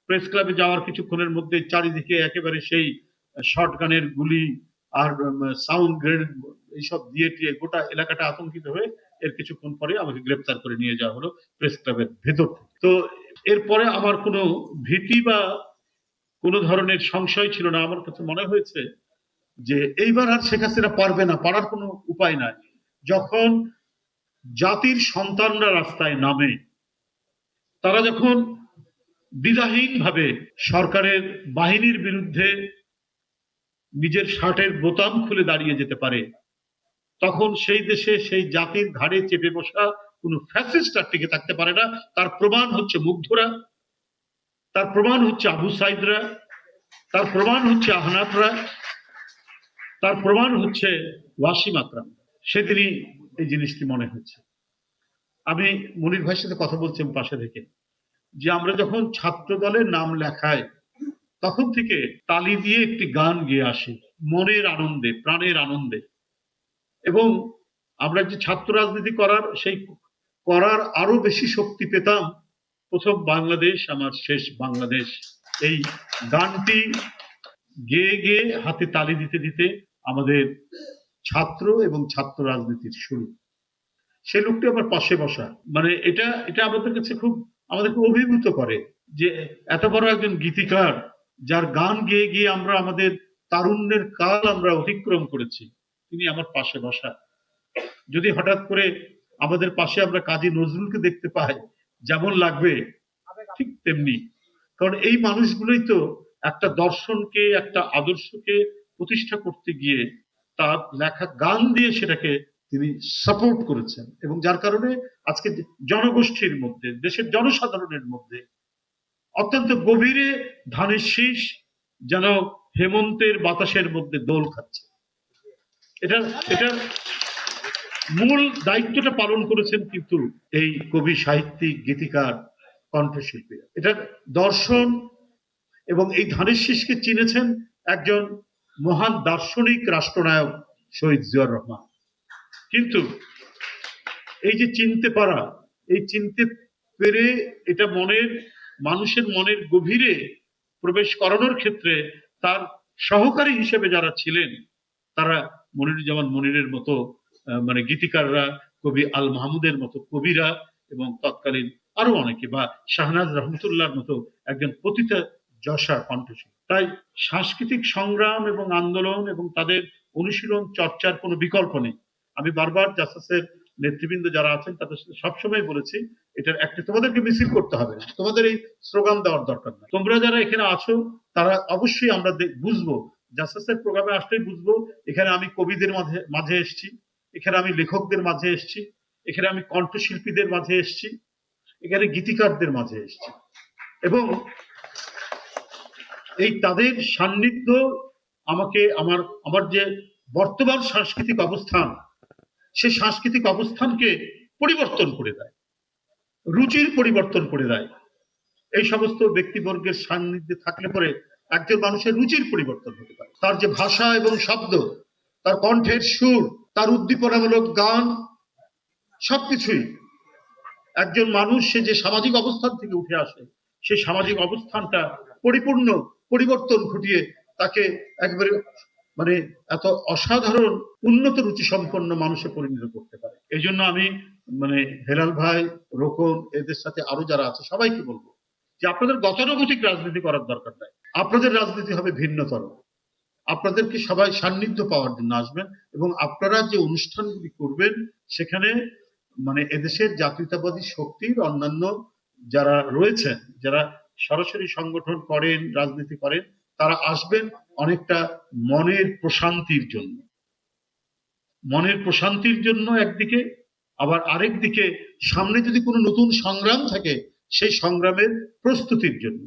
Press ক্লাবে যাওয়ার কিছুক্ষণের মধ্যে চারিদিকে একেবারে সেই শটগানের গুলি আর সাউন্ড গ্রেনেড এইসব দিয়ে টিয়ে গোটা এলাকাটা আতঙ্কিত হয়ে এর কিছুক্ষণ পরে আমাকে গ্রেপ্তার করে নিয়ে যাওয়া হলো প্রেস ক্লাবের ভেতর। তো এরপরে আমার কোনো ভীতি বা কোনো ধরনের সংশয় ছিল না। আমার কাছে মনে হয়েছে যে এইবার আর শেখ হাসিনা পারবে না, পারার কোনো উপায় নাই। যখন জাতির সন্তানরা রাস্তায় নামে, তারা যখন দ্বিধাহীন ভাবে সরকারের বাহিনীর বিরুদ্ধে নিজের শার্টের বোতাম খুলে দাঁড়িয়ে যেতে পারে, তখন সেই দেশে সেই জাতির ঘাড়ে চেপে বসা কোনো ফ্যাসিস্ট আর টিকে থাকতে পারে না। তার প্রমাণ হচ্ছে মুগ্ধরা, তার প্রমাণ হচ্ছে আবু সাইদরা, তার প্রমাণ হচ্ছে আহনাফরা, তার প্রমাণ হচ্ছে ওয়াসিম আকরাম। সেদিনই এই জিনিসটি মনে হচ্ছে। আমি মনির ভাইয়ের সাথে কথা বলছিলাম পাশে থেকে, যে আমরা যখন ছাত্র দলের নাম লেখায় তখন থেকে তালি দিয়ে একটি গান গেয়ে আসি মনের আনন্দে, প্রাণের আনন্দে। এবং আমরা যে ছাত্র রাজনীতি করার আরো বেশি শক্তি পেতাম প্রথম বাংলাদেশ আমার শেষ বাংলাদেশ, এই গানটি গেয়ে গেয়ে হাতে তালি দিতে দিতে আমাদের ছাত্র এবং ছাত্র রাজনীতির শুরু। সে লোকটি আমার পাশে বসা, মানে এটা আমাদের কাছে আমাদেরকে অভিভূত করে যে এত বড় একজন গীতিকার, যার গান গেয়ে গিয়ে আমরা আমাদের তারুণ্যের কাল আমরা অতিক্রম করেছি, তিনি আমার পাশে বসা। যদি হঠাৎ করে আমাদের পাশে আমরা কাজী নজরুলকে দেখতে পাই, যেমন লাগবে ঠিক তেমনি। কারণ এই মানুষগুলোই তো একটা দর্শনকে, একটা আদর্শকে প্রতিষ্ঠা করতে গিয়ে তার লেখা গান দিয়ে সেটাকে তিনি সাপোর্ট করেছেন, এবং যার কারণে আজকে জনগোষ্ঠীর মধ্যে, দেশের জনসাধারণের মধ্যে অত্যন্ত গভীরে ধানের শীষ যেন হেমন্তের বাতাসের মধ্যে দোল খাচ্ছে। এটা মূল দায়িত্বটা পালন করেছেন কিন্তু এই কবি, সাহিত্যিক, গীতিকার, কণ্ঠশিল্পীরা। এটা দর্শন এবং এই ধানের শীষকে চিনেছেন একজন মহান দার্শনিক, রাষ্ট্রনায়ক শহীদ জিয়াউর রহমান। কিন্তু এই যে চিনতে পারা, এই চিনতে পেরে এটা মানুষের মনের গভীরে প্রবেশ করানোর ক্ষেত্রে তার সহকারী হিসেবে যারা ছিলেন, তারা মনিরুজ্জামান মনিরের মতো মানে গীতিকাররা, কবি আল মাহমুদের মতো কবিরা, এবং তৎকালীন আরো অনেকে, বা শাহনাজ রহমতুল্লাহর মতো একজন পতিতা যশা কণ্ঠশিল্পী। তাই সাংস্কৃতিক সংগ্রাম এবং আন্দোলন এবং তাদের অনুশীলন চর্চার কোনো বিকল্প নেই। আমি বারবার জাসাসের নেতৃবৃন্দ যারা আছেন তাদের সাথে সবসময় বলেছি, এটার একটা তোমাদেরকে মিছিল করতে হবে না, তোমাদের এই স্লোগান দেওয়ার দরকার নেই। তোমরা যারা এখানে আছো তারা অবশ্যই আমরা বুঝবো, জাসাসের প্রোগ্রামে আসলেই বুঝবো এখানে আমি কবিদের মাঝে এসছি, এখানে আমি লেখকদের মাঝে এসছি, এখানে আমি কণ্ঠশিল্পীদের মাঝে এসছি, এখানে গীতিকারদের মাঝে এসছি। এবং এই তাদের সান্নিধ্য আমাকে আমার যে বর্তমান সাংস্কৃতিক অবস্থান, সেই সাংস্কৃতিক অবস্থানকে পরিবর্তন করে দেয়, রুচির পরিবর্তন করে দেয়। এই সমস্ত ব্যক্তিবর্গের সান্নিধ্যে থাকলে পরে একজন মানুষের রুচির পরিবর্তন হতে পারে। তার যে ভাষা এবং শব্দ, তার কণ্ঠের সুর, তার উদ্দীপনামূলক গান, সবকিছুই একজন মানুষ সে যে সামাজিক অবস্থান থেকে উঠে আসে, সেই সামাজিক অবস্থানটা পরিপূর্ণ পরিবর্তন ঘটিয়ে তাকে একেবারে মানে এত অসাধারণ উন্নত রুচি সম্পন্ন মানুষে পরিণত করতে পারে। এই জন্য আমি হেলাল ভাই, রোকন, এদের সাথে আরো যারা আছে সবাইকে বলবো যে আপনাদের গতানুগতিক রাজনীতি করার দরকার নাই, আপনাদের রাজনীতি হবে ভিন্নতর। আপনাদেরকে সবাই সান্নিধ্য পাওয়ার জন্য আসবেন, এবং আপনারা যে অনুষ্ঠানগুলি করবেন সেখানে এদেশের জাতীয়তাবাদী শক্তির অন্যান্য যারা রয়েছেন, যারা সরাসরি সংগঠন করেন, রাজনীতি করেন, তারা আসবেন অনেকটা মনের প্রশান্তির জন্য একদিকে, আবার আরেক দিকে সামনে যদি কোনো নতুন সংগ্রাম থাকে সেই সংগ্রামের প্রস্তুতির জন্য।